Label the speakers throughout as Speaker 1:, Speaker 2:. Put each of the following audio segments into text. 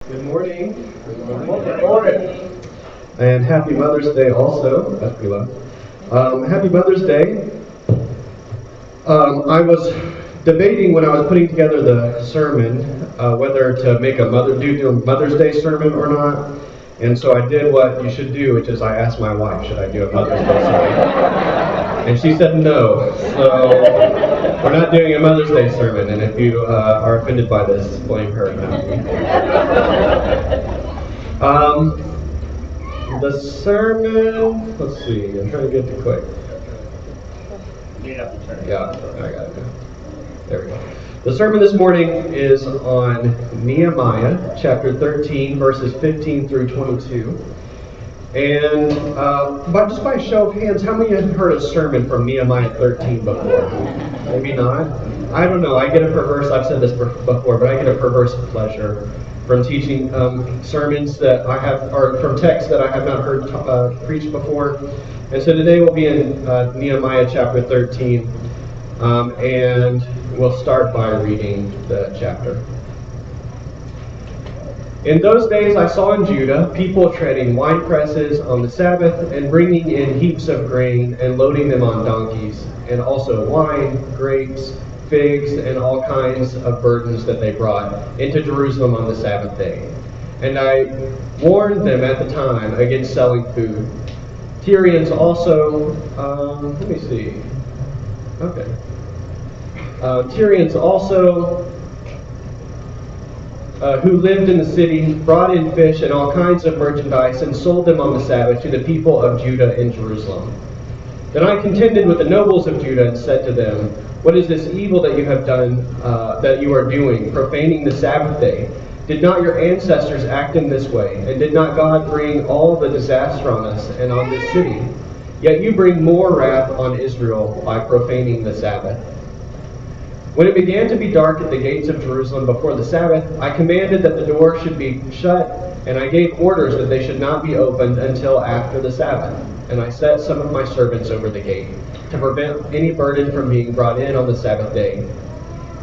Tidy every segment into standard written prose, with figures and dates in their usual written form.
Speaker 1: Good morning. Good morning. And happy Mother's Day also. That's pretty loud. Happy Mother's Day. I was debating when I was putting together the sermon whether to make do a Mother's Day sermon or not. And so I did what you should do, which is I asked my wife, should I do a Mother's Day sermon? And she said no. So we're not doing a Mother's Day sermon. And if you are offended by this, blame her, not me. The sermon, let's see, I'm trying to get to quick. Yeah, I got it now. There we go. The sermon this morning is on Nehemiah, chapter 13, verses 15 through 22. And just by a show of hands, how many have heard a sermon from Nehemiah 13 before? Maybe not. I don't know. I get a perverse, I've said this before, but I get a perverse pleasure from teaching sermons that I have, or from texts that I have not heard preached before. And so today we'll be in Nehemiah chapter 13, and we'll start by reading the chapter. In those days I saw in Judah people treading wine presses on the Sabbath and bringing in heaps of grain and loading them on donkeys, and also wine, grapes, figs, and all kinds of burdens that they brought into Jerusalem on the Sabbath day. And I warned them at the time against selling food. Tyrians also, Tyrians also, who lived in the city, brought in fish and all kinds of merchandise and sold them on the Sabbath to the people of Judah in Jerusalem. Then I contended with the nobles of Judah and said to them, "What is this evil that you have done, that you are doing, profaning the Sabbath day? Did not your ancestors act in this way? And did not God bring all the disaster on us and on this city? Yet you bring more wrath on Israel by profaning the Sabbath." When it began to be dark at the gates of Jerusalem before the Sabbath, I commanded that the door should be shut, and I gave orders that they should not be opened until after the Sabbath. And I set some of my servants over the gate, to prevent any burden from being brought in on the Sabbath day.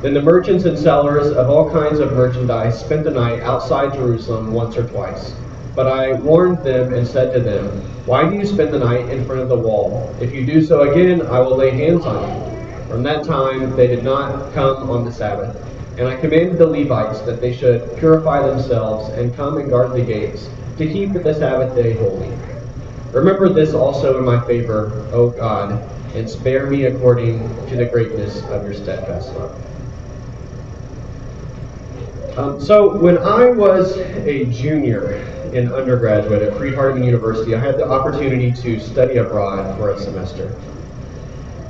Speaker 1: Then the merchants and sellers of all kinds of merchandise spent the night outside Jerusalem once or twice. But I warned them and said to them, "Why do you spend the night in front of the wall? If you do so again, I will lay hands on you." From that time they did not come on the Sabbath. And I commanded the Levites that they should purify themselves and come and guard the gates, to keep the Sabbath day holy. Remember this also in my favor, O God, and spare me according to the greatness of your steadfast love. So when I was a junior in undergraduate at Freed-Hardeman University, I had the opportunity to study abroad for a semester.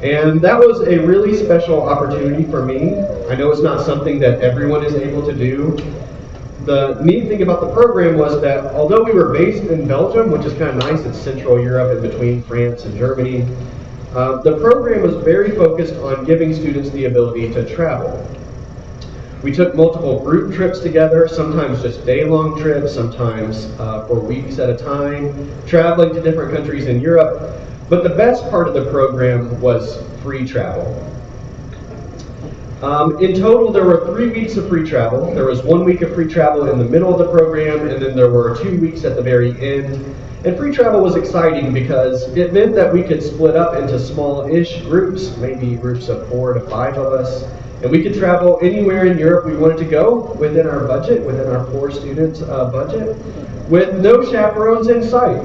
Speaker 1: And that was a really special opportunity for me. I know it's not something that everyone is able to do. The neat thing about the program was that although we were based in Belgium, which is kind of nice, it's Central Europe in between France and Germany, the program was very focused on giving students the ability to travel. We took multiple group trips together, sometimes just day-long trips, sometimes for weeks at a time, traveling to different countries in Europe. But the best part of the program was free travel. In total, there were 3 weeks of free travel. There was 1 week of free travel in the middle of the program, and then there were 2 weeks at the very end. And free travel was exciting because it meant that we could split up into small-ish groups, maybe groups of 4 to 5 of us, and we could travel anywhere in Europe we wanted to go within our budget, within our poor students' budget, with no chaperones in sight.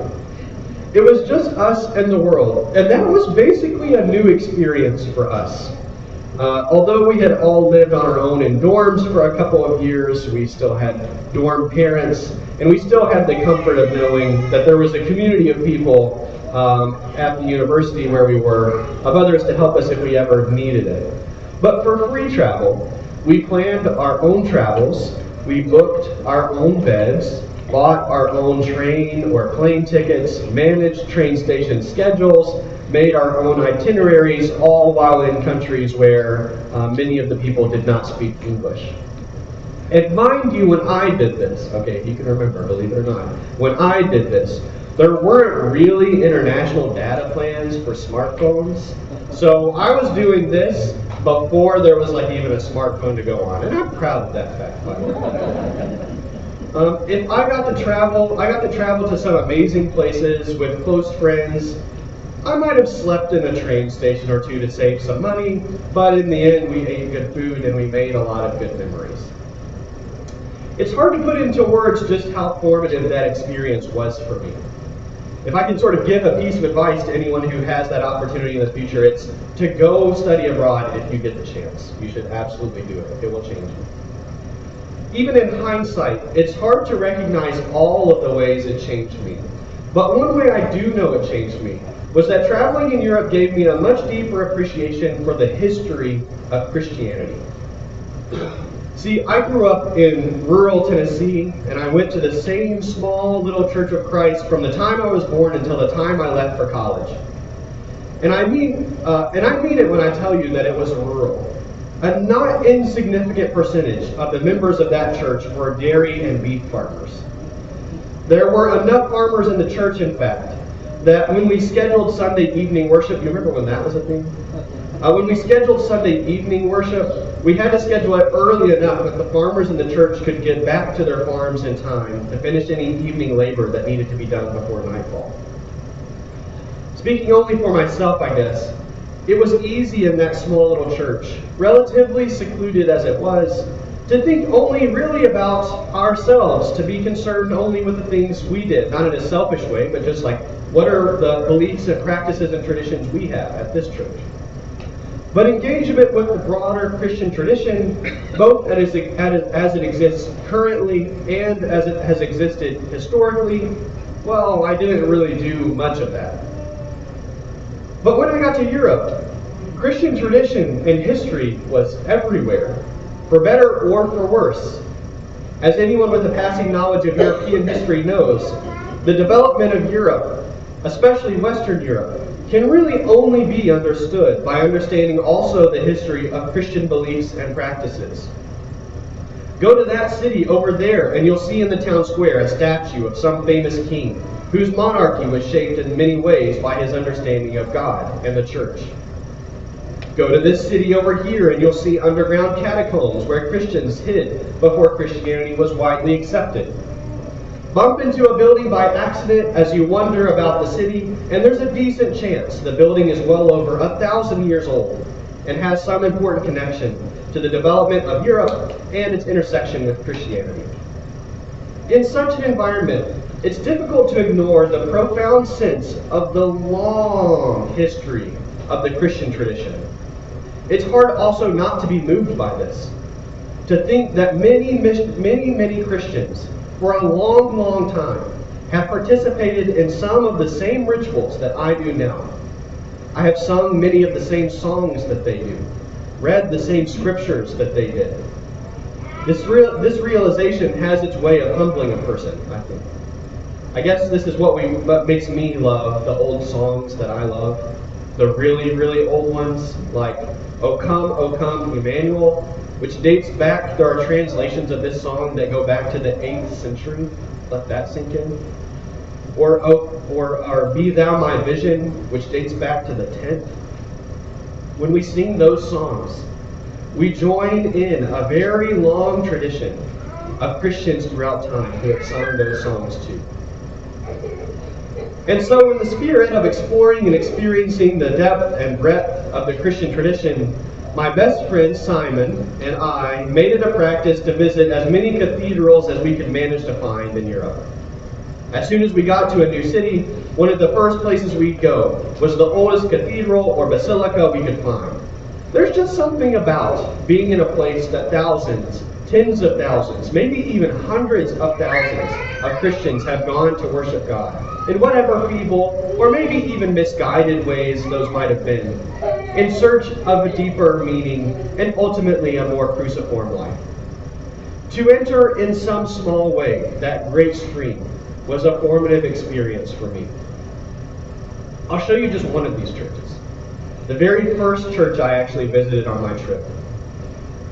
Speaker 1: It was just us and the world, and that was basically a new experience for us. Although we had all lived on our own in dorms for a couple of years, we still had dorm parents, and we still had the comfort of knowing that there was a community of people at the university where we were, of others to help us if we ever needed it. But for free travel, we planned our own travels, we booked our own beds, bought our own train or plane tickets, managed train station schedules, made our own itineraries, all while in countries where many of the people did not speak English. And mind you, when I did this, okay, if you can remember, believe it or not, when I did this, there weren't really international data plans for smartphones. So I was doing this before there was like even a smartphone to go on, and I'm proud of that fact, by the way. If I got to travel to some amazing places with close friends. I might have slept in a train station or two to save some money, but in the end we ate good food and we made a lot of good memories. It's hard to put into words just how formative that experience was for me. If I can sort of give a piece of advice to anyone who has that opportunity in the future, it's to go study abroad if you get the chance. You should absolutely do it. It will change you. Even in hindsight, it's hard to recognize all of the ways it changed me. But one way I do know it changed me was that traveling in Europe gave me a much deeper appreciation for the history of Christianity. See, I grew up in rural Tennessee, and I went to the same small little Church of Christ from the time I was born until the time I left for college. And I mean it when I tell you that it was rural. A not insignificant percentage of the members of that church were dairy and beef farmers. There were enough farmers in the church, in fact, that when we scheduled Sunday evening worship, you remember when that was a thing? When we scheduled Sunday evening worship, we had to schedule it early enough that the farmers in the church could get back to their farms in time to finish any evening labor that needed to be done before nightfall. Speaking only for myself, I guess, it was easy in that small little church, relatively secluded as it was, to think only really about ourselves, to be concerned only with the things we did, not in a selfish way, but just like, what are the beliefs and practices and traditions we have at this church? But engagement with the broader Christian tradition, both as it exists currently and as it has existed historically, well, I didn't really do much of that. But when I got to Europe, Christian tradition and history was everywhere, for better or for worse. As anyone with a passing knowledge of European history knows, the development of Europe, especially Western Europe, can really only be understood by understanding also the history of Christian beliefs and practices. Go to that city over there and you'll see in the town square a statue of some famous king whose monarchy was shaped in many ways by his understanding of God and the church. Go to this city over here and you'll see underground catacombs where Christians hid before Christianity was widely accepted. Bump into a building by accident as you wonder about the city, and there's a decent chance the building is well over 1,000 years old and has some important connection to the development of Europe and its intersection with Christianity. In such an environment, it's difficult to ignore the profound sense of the long history of the Christian tradition. It's hard also not to be moved by this, to think that many Christians for a long, long time have participated in some of the same rituals that I do now. I have sung many of the same songs that they do, read the same scriptures that they did. This realization has its way of humbling a person, I think. I guess this is what makes me love the old songs that I love. The really, really old ones, like O Come, Emmanuel, which dates back, there are translations of this song that go back to the 8th century. Let that sink in. Or Be Thou My Vision, which dates back to the 10th. When we sing those songs, we join in a very long tradition of Christians throughout time who have sung those songs too. And so in the spirit of exploring and experiencing the depth and breadth of the Christian tradition, my best friend Simon and I made it a practice to visit as many cathedrals as we could manage to find in Europe. As soon as we got to a new city, one of the first places we'd go was the oldest cathedral or basilica we could find. There's just something about being in a place that thousands, tens of thousands, maybe even hundreds of thousands of Christians have gone to worship God, in whatever feeble or maybe even misguided ways those might have been, in search of a deeper meaning and ultimately a more cruciform life. To enter in some small way that great stream was a formative experience for me. I'll show you just one of these churches. The very first church I actually visited on my trip.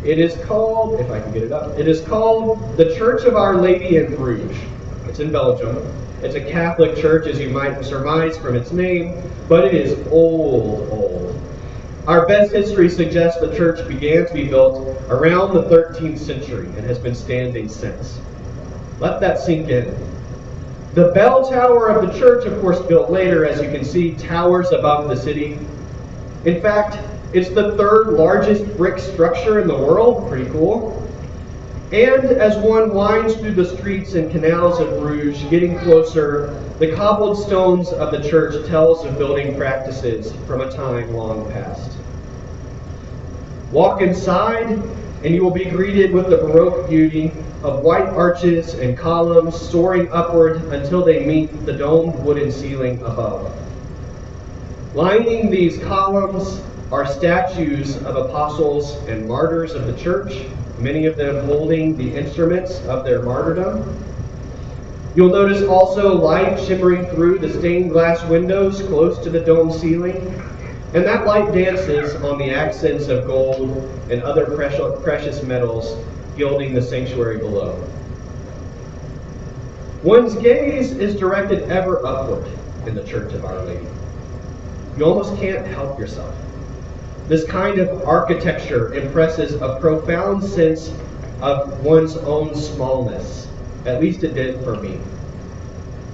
Speaker 1: It is called, if I can get it up, it is called the Church of Our Lady in Bruges. It's in Belgium. It's a Catholic church, as you might surmise from its name, but it is old. Our best history suggests the church began to be built around the 13th century and has been standing since. Let that sink in. The bell tower of the church, of course, built later, as you can see, towers above the city. In fact, it's the third largest brick structure in the world. Pretty cool. And as one winds through the streets and canals of Bruges, getting closer, the cobbled stones of the church tells of building practices from a time long past. Walk inside, and you will be greeted with the Baroque beauty of white arches and columns soaring upward until they meet the domed wooden ceiling above. Lining these columns are statues of apostles and martyrs of the church, many of them holding the instruments of their martyrdom. You'll notice also light shimmering through the stained glass windows close to the dome ceiling, and that light dances on the accents of gold and other precious metals gilding the sanctuary below. One's gaze is directed ever upward in the Church of Our Lady. You almost can't help yourself. This kind of architecture impresses a profound sense of one's own smallness. At least it did for me.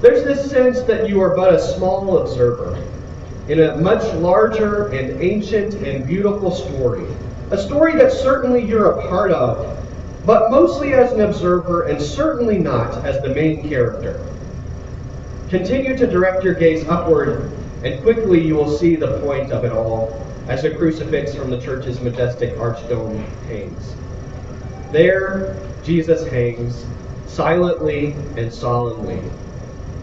Speaker 1: There's this sense that you are but a small observer in a much larger and ancient and beautiful story. A story that certainly you're a part of, but mostly as an observer and certainly not as the main character. Continue to direct your gaze upward, and quickly you will see the point of it all as a crucifix from the church's majestic archdome hangs. There, Jesus hangs, silently and solemnly.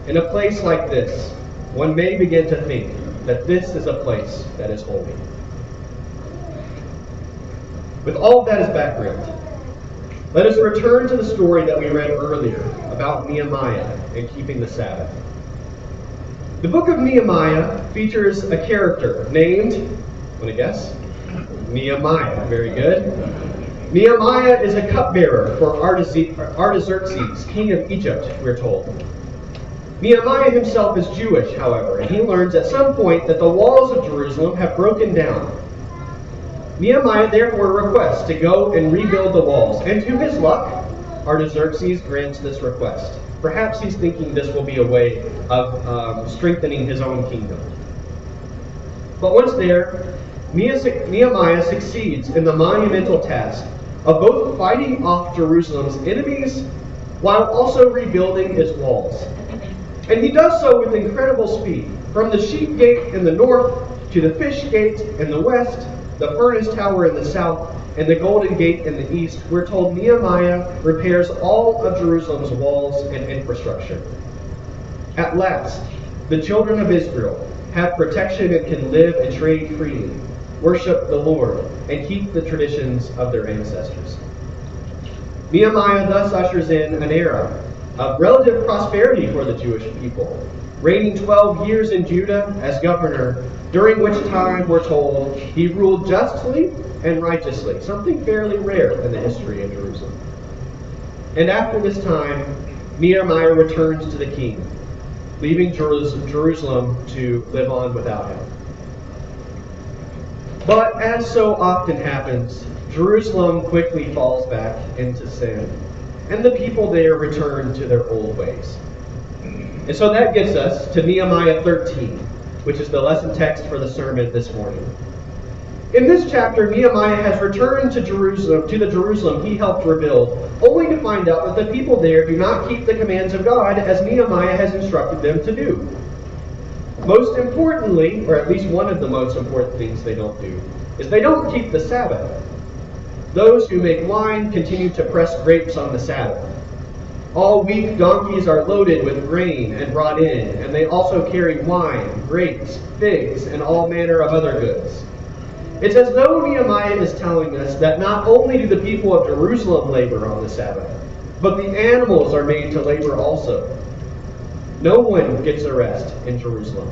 Speaker 1: In a place like this, one may begin to think that this is a place that is holy. With all of that as background, let us return to the story that we read earlier about Nehemiah and keeping the Sabbath. The book of Nehemiah features a character named, want to guess? Nehemiah. Very good. Nehemiah is a cupbearer for Artaxerxes, king of Egypt, we're told. Nehemiah himself is Jewish, however, and he learns at some point that the walls of Jerusalem have broken down. Nehemiah therefore requests to go and rebuild the walls, and to his luck, Artaxerxes grants this request. Perhaps he's thinking this will be a way of strengthening his own kingdom. But once there, Nehemiah succeeds in the monumental task of both fighting off Jerusalem's enemies while also rebuilding its walls. And he does so with incredible speed. From the sheep gate in the north to the fish gate in the west, the furnace tower in the south, and the golden gate in the east, we're told Nehemiah repairs all of Jerusalem's walls and infrastructure. At last, the children of Israel have protection and can live and trade freely, worship the Lord, and keep the traditions of their ancestors. Nehemiah thus ushers in an era of relative prosperity for the Jewish people, reigning 12 years in Judah as governor, during which time, we're told, he ruled justly and righteously, something fairly rare in the history of Jerusalem. And after this time, Nehemiah returns to the king, leaving Jerusalem to live on without him. But as so often happens, Jerusalem quickly falls back into sin, and the people there return to their old ways. And so that gets us to Nehemiah 13, which is the lesson text for the sermon this morning. In this chapter, Nehemiah has returned to the Jerusalem he helped rebuild, only to find out that the people there do not keep the commands of God as Nehemiah has instructed them to do. Most importantly, or at least one of the most important things they don't do, is they don't keep the Sabbath. Those who make wine continue to press grapes on the Sabbath. All week donkeys are loaded with grain and brought in, and they also carry wine, grapes, figs, and all manner of other goods. It's as though Nehemiah is telling us that not only do the people of Jerusalem labor on the Sabbath, but the animals are made to labor also. No one gets a rest in Jerusalem.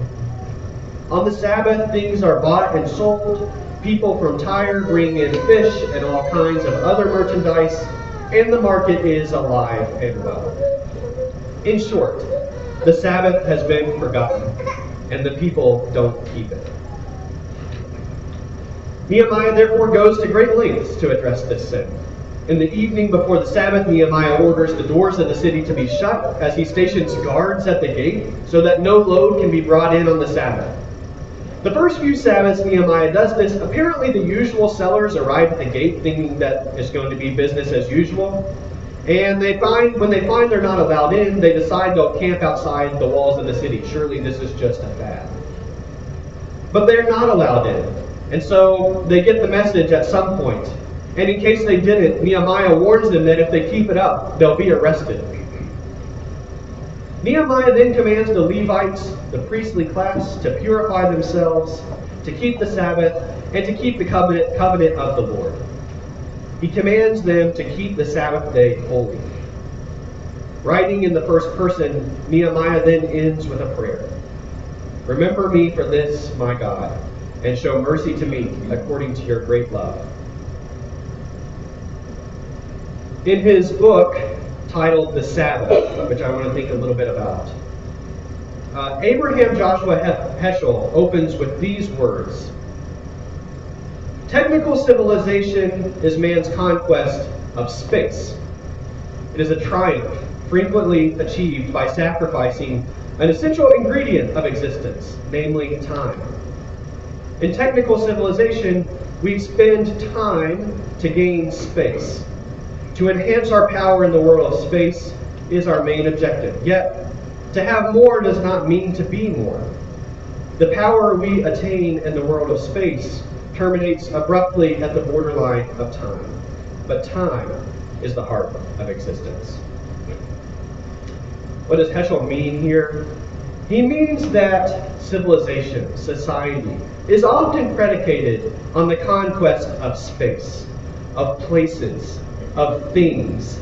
Speaker 1: On the Sabbath, things are bought and sold. People from Tyre bring in fish and all kinds of other merchandise, and the market is alive and well. In short, the Sabbath has been forgotten, and the people don't keep it. Nehemiah therefore goes to great lengths to address this sin. In the evening before the Sabbath, Nehemiah orders the doors of the city to be shut as he stations guards at the gate so that no load can be brought in on the Sabbath. The first few Sabbaths, Nehemiah does this. Apparently, the usual sellers arrive at the gate thinking that it's going to be business as usual. And when they find they're not allowed in, they decide they'll camp outside the walls of the city. Surely this is just a fad. But they're not allowed in. And so they get the message at some point. And in case they didn't, Nehemiah warns them that if they keep it up, they'll be arrested. Nehemiah then commands the Levites, the priestly class, to purify themselves, to keep the Sabbath, and to keep the covenant of the Lord. He commands them to keep the Sabbath day holy. Writing in the first person, Nehemiah then ends with a prayer. Remember me for this, my God, and show mercy to me according to your great love. In his book titled The Sabbath, which I want to think a little bit about, Abraham Joshua Heschel opens with these words. Technical civilization is man's conquest of space. It is a triumph frequently achieved by sacrificing an essential ingredient of existence, namely time. In technical civilization, we spend time to gain space. To enhance our power in the world of space is our main objective. Yet, to have more does not mean to be more. The power we attain in the world of space terminates abruptly at the borderline of time. But time is the heart of existence. What does Heschel mean here? He means that civilization, society, is often predicated on the conquest of space, of places, of things.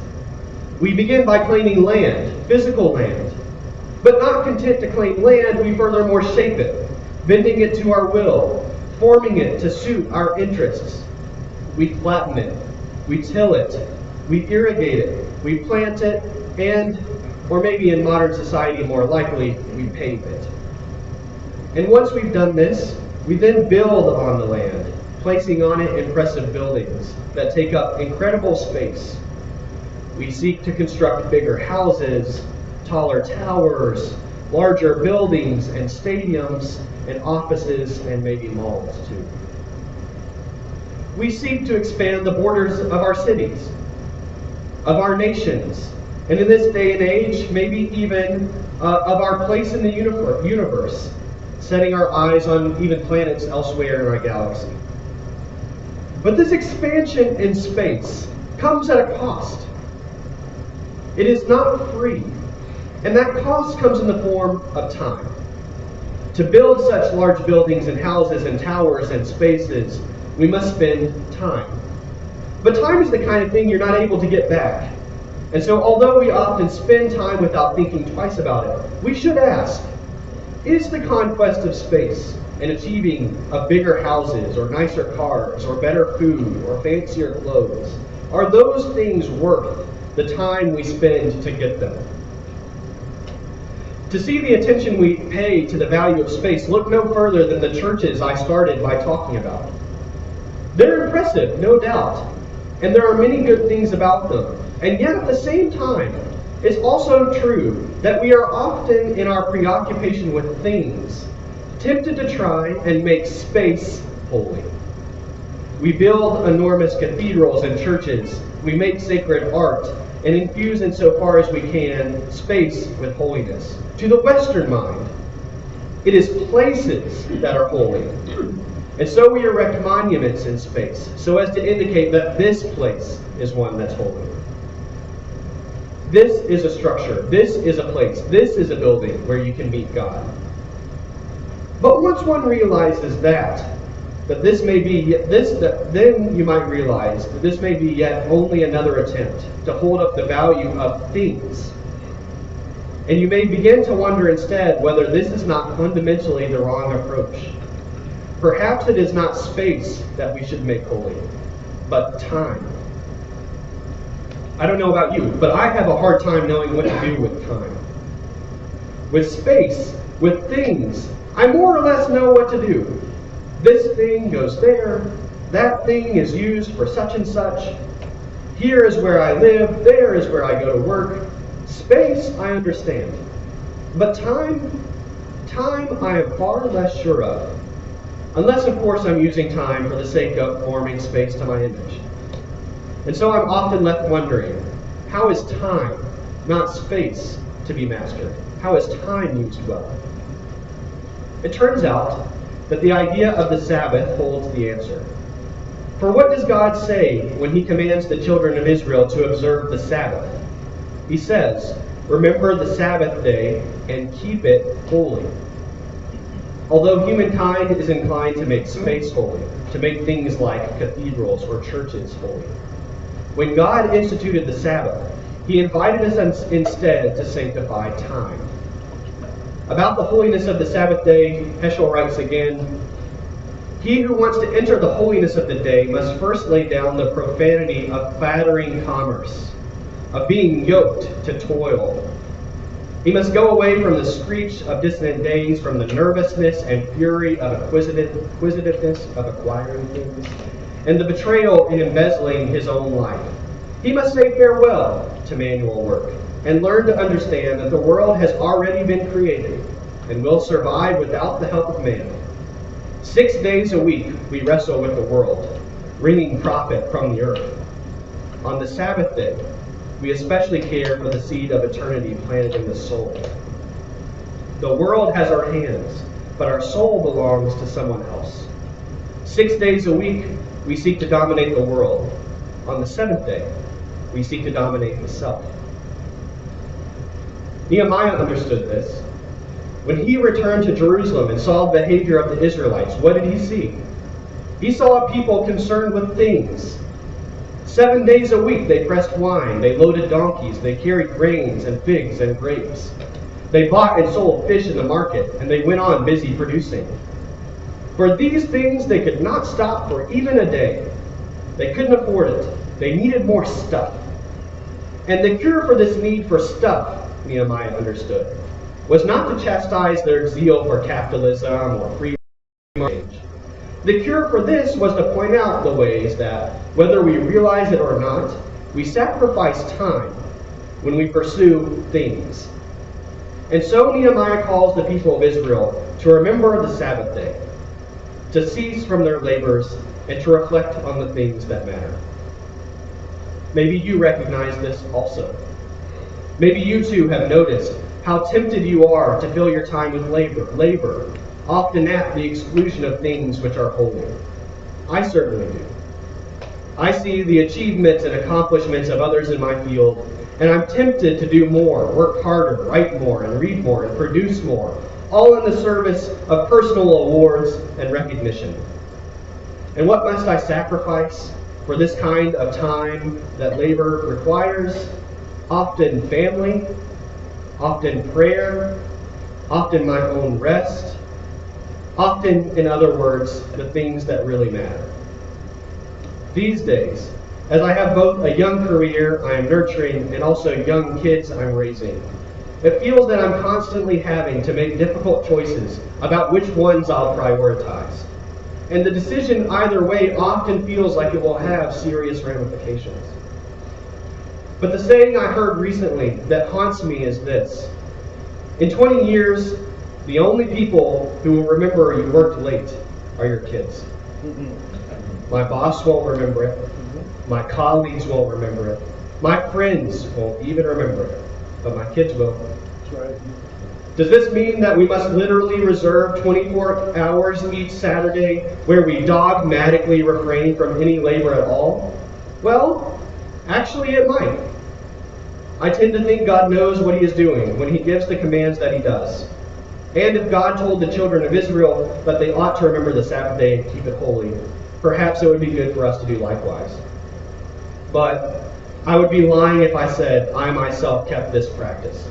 Speaker 1: We begin by claiming land, physical land. But not content to claim land, we furthermore shape it, bending it to our will, forming it to suit our interests. We flatten it, we till it, we irrigate it, we plant it, and, or maybe in modern society more likely, we pave it. And once we've done this, we then build on the land, placing on it impressive buildings that take up incredible space. We seek to construct bigger houses, taller towers, larger buildings and stadiums, and offices and maybe malls too. We seek to expand the borders of our cities, of our nations, and in this day and age, maybe even of our place in the universe, setting our eyes on even planets elsewhere in our galaxy. But this expansion in space comes at a cost. It is not free, and that cost comes in the form of time. To build such large buildings and houses and towers and spaces, we must spend time. But time is the kind of thing you're not able to get back. And so although we often spend time without thinking twice about it, we should ask, is the conquest of space and achieving of bigger houses or nicer cars or better food or fancier clothes, are those things worth the time we spend to get them? To see the attention we pay to the value of space, look no further than the churches I started by talking about. They're impressive, no doubt, and there are many good things about them. And yet at the same time, it's also true that we are often in our preoccupation with things, tempted to try and make space holy. We build enormous cathedrals and churches, we make sacred art, and infuse insofar as we can space with holiness. To the Western mind, it is places that are holy. And so we erect monuments in space, so as to indicate that this place is one that's holy. This is a structure, this is a place, this is a building where you can meet God. But once one realizes that this may be then you might realize that this may be yet only another attempt to hold up the value of things. And you may begin to wonder instead whether this is not fundamentally the wrong approach. Perhaps it is not space that we should make holy, but time. I don't know about you, but I have a hard time knowing what to do with time. With space, with things, I more or less know what to do. This thing goes there, that thing is used for such and such. Here is where I live, there is where I go to work. Space, I understand. But time I am far less sure of. Unless, of course, I'm using time for the sake of forming space to my image. And so I'm often left wondering, how is time, not space, to be mastered? How is time used well? It turns out that the idea of the Sabbath holds the answer. For what does God say when he commands the children of Israel to observe the Sabbath? He says, "Remember the Sabbath day and keep it holy." Although humankind is inclined to make space holy, to make things like cathedrals or churches holy, when God instituted the Sabbath, he invited us instead to sanctify time. About the holiness of the Sabbath day, Heschel writes again, "He who wants to enter the holiness of the day must first lay down the profanity of clattering commerce, of being yoked to toil. He must go away from the screech of dissonant days, from the nervousness and fury of acquisitiveness of acquiring things, and the betrayal in embezzling his own life. He must say farewell to manual work, and learn to understand that the world has already been created, and will survive without the help of man. 6 days a week we wrestle with the world, wringing profit from the earth. On the Sabbath day, we especially care for the seed of eternity planted in the soul. The world has our hands, but our soul belongs to someone else. 6 days a week, we seek to dominate the world. On the seventh day, we seek to dominate the self. Nehemiah understood this. When he returned to Jerusalem and saw the behavior of the Israelites, what did he see? He saw a people concerned with things. 7 days a week they pressed wine, they loaded donkeys, they carried grains and figs and grapes. They bought and sold fish in the market, and they went on busy producing. For these things they could not stop for even a day. They couldn't afford it. They needed more stuff. And the cure for this need for stuff, Nehemiah understood, was not to chastise their zeal for capitalism or free market. The cure for this was to point out the ways that, whether we realize it or not, we sacrifice time when we pursue things. And so Nehemiah calls the people of Israel to remember the Sabbath day, to cease from their labors, and to reflect on the things that matter. Maybe you recognize this also. Maybe you too have noticed how tempted you are to fill your time with labor, often at the exclusion of things which are holy. I certainly do. I see the achievements and accomplishments of others in my field, and I'm tempted to do more, work harder, write more, and read more, and produce more, all in the service of personal awards and recognition. And what must I sacrifice for this kind of time that labor requires? Often family, often prayer, often my own rest, often, in other words, the things that really matter. These days, as I have both a young career I am nurturing and also young kids I'm raising, it feels that I'm constantly having to make difficult choices about which ones I'll prioritize. And the decision either way often feels like it will have serious ramifications. But the saying I heard recently that haunts me is this: in 20 years, the only people who will remember you worked late are your kids. My boss won't remember it. My colleagues won't remember it. My friends won't even remember it. But my kids will. That's right. Does this mean that we must literally reserve 24 hours each Saturday where we dogmatically refrain from any labor at all? Well, actually it might. I tend to think God knows what he is doing when he gives the commands that he does. And if God told the children of Israel that they ought to remember the Sabbath day and keep it holy, perhaps it would be good for us to do likewise. But I would be lying if I said I myself kept this practice.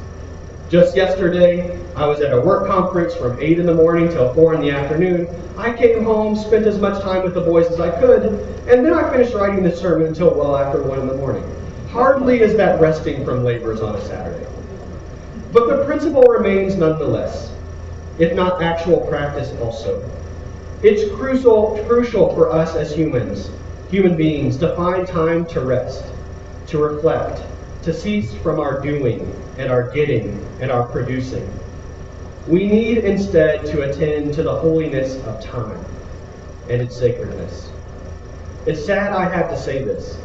Speaker 1: Just yesterday, I was at a work conference from 8 in the morning till 4 in the afternoon. I came home, spent as much time with the boys as I could, and then I finished writing the sermon until well after 1 in the morning. Hardly is that resting from labors on a Saturday. But the principle remains nonetheless, if not actual practice also. It's crucial for us as human beings, to find time to rest, to reflect, to cease from our doing and our getting and our producing. We need instead to attend to the holiness of time and its sacredness. It's sad I have to say this,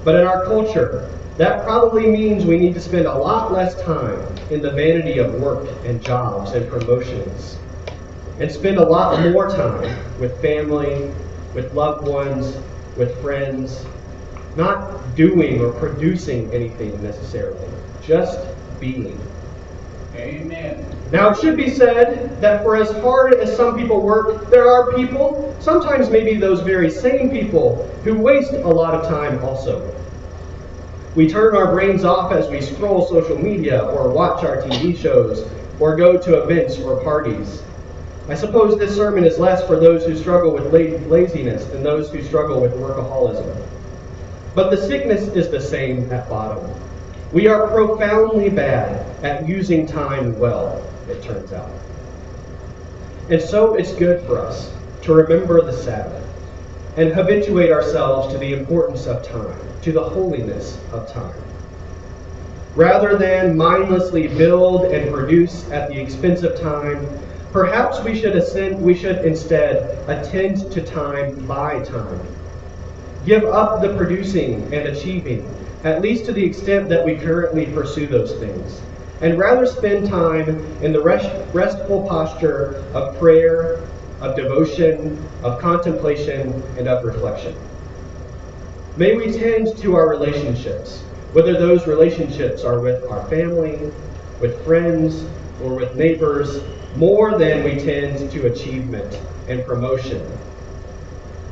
Speaker 1: but in our culture, that probably means we need to spend a lot less time in the vanity of work and jobs and promotions, and spend a lot more time with family, with loved ones, with friends, not doing or producing anything necessarily, just being.
Speaker 2: Amen.
Speaker 1: Now, it should be said that for as hard as some people work, there are people, sometimes maybe those very same people, who waste a lot of time also. We turn our brains off as we scroll social media or watch our TV shows or go to events or parties. I suppose this sermon is less for those who struggle with laziness than those who struggle with workaholism. But the sickness is the same at bottom. We are profoundly bad at using time well, it turns out. And so it's good for us to remember the Sabbath and habituate ourselves to the importance of time, to the holiness of time. Rather than mindlessly build and produce at the expense of time, perhaps we should instead attend to time by time. Give up the producing and achieving, at least to the extent that we currently pursue those things, and rather spend time in the restful posture of prayer, of devotion, of contemplation, and of reflection. May we tend to our relationships, whether those relationships are with our family, with friends, or with neighbors, more than we tend to achievement and promotion.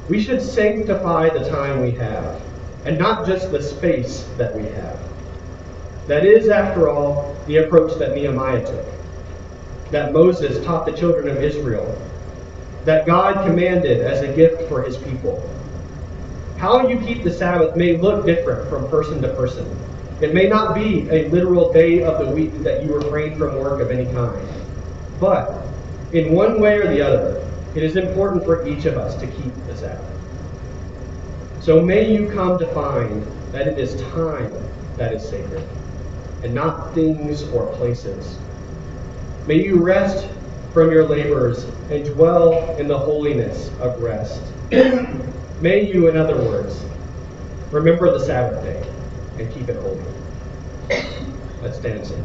Speaker 1: We should sanctify the time we have, and not just the space that we have. That is, after all, the approach that Nehemiah took, that Moses taught the children of Israel, that God commanded as a gift for his people. How you keep the Sabbath may look different from person to person. It may not be a literal day of the week that you refrain from work of any kind. But in one way or the other, it is important for each of us to keep the Sabbath. So may you come to find that it is time that is sacred, and not things or places. May you rest from your labors and dwell in the holiness of rest. May you, in other words, remember the Sabbath day and keep it holy. Let's stand and sing.